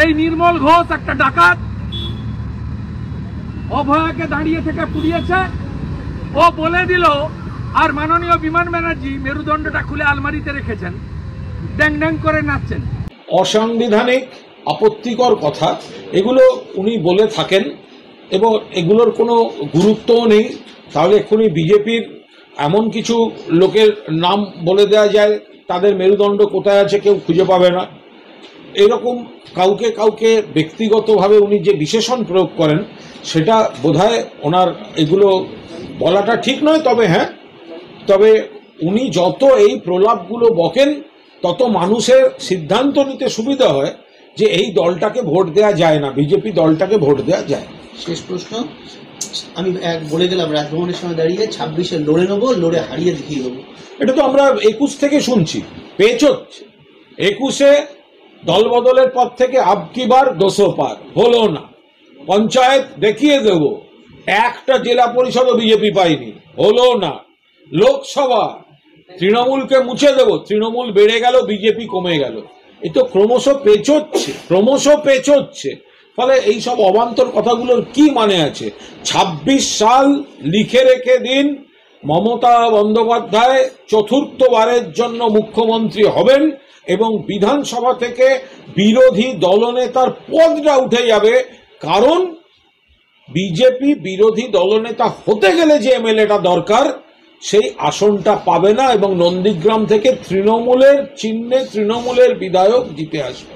এই নির্মল ঘোষ একটা ডাকাত, অভয়াকে দাঁড়িয়ে থেকে পুড়িয়েছে। ও বলে দিল, আর মাননীয় বিমান ব্যানার্জি মেরুদণ্ডটা খুলে আলমারিতে রেখেছেন, ড্যাং ড্যাং করে নাচছেন। অসাংবিধানিক আপত্তিকর কথা এগুলো উনি বলে থাকেন এবং এগুলোর কোনো গুরুত্বও নেই। তাহলে এক্ষুনি বিজেপির এমন কিছু লোকের নাম বলে দেওয়া যায়, তাদের মেরুদণ্ড কোথায় আছে কেউ খুঁজে পাবে না। এরকম কাউকে কাউকে ব্যক্তিগতভাবে উনি যে বিশেষণ প্রয়োগ করেন সেটা বোধহয় ওনার এগুলো বলাটা ঠিক নয়। তবে হ্যাঁ, তবে উনি যত এই প্রলাপগুলো বকেন তত মানুষের সিদ্ধান্ত নিতে সুবিধা হয় যে এই দলটাকে ভোট দেওয়া যায় না, বিজেপি দলটাকে ভোট দেওয়া যায়। শেষ প্রশ্ন, আমি বলে গেলাম রাজভবনের সময় দাঁড়িয়ে 26-এ লড়ে নেবো, লড়ে হারিয়ে দেখিয়ে দেবো। এটা তো আমরা 21 থেকে শুনছি, পেচ হচ্ছে। 21-এ দলবদলের পর থেকে আবকি বার 200 পার হলো না। পঞ্চায়েত দেখিয়ে দেব, একটা জেলা পরিষদও বিজেপি পায়নি, হলো না। লোকসভা তৃণমূলকে মুছে দেব, তৃণমূল বেড়ে গেল, বিজেপি কমে গেল। এ তো ক্রমশ পেচোচ্ছে। ফলে এইসব অবান্তর কথাগুলোর কি মানে আছে? 26 সাল লিখে রেখে দিন, মমতা বন্দ্যোপাধ্যায় চতুর্থবারের জন্য মুখ্যমন্ত্রী হবেন এবং বিধানসভা থেকে বিরোধী দলনেতার পদটা উঠে যাবে। কারণ বিজেপি বিরোধী দলনেতা হতে গেলে যে এমএলএটা দরকার সেই আসনটা পাবে না এবং নন্দীগ্রাম থেকে তৃণমূলের চিহ্নে তৃণমূলের বিধায়ক জিতে আসবে।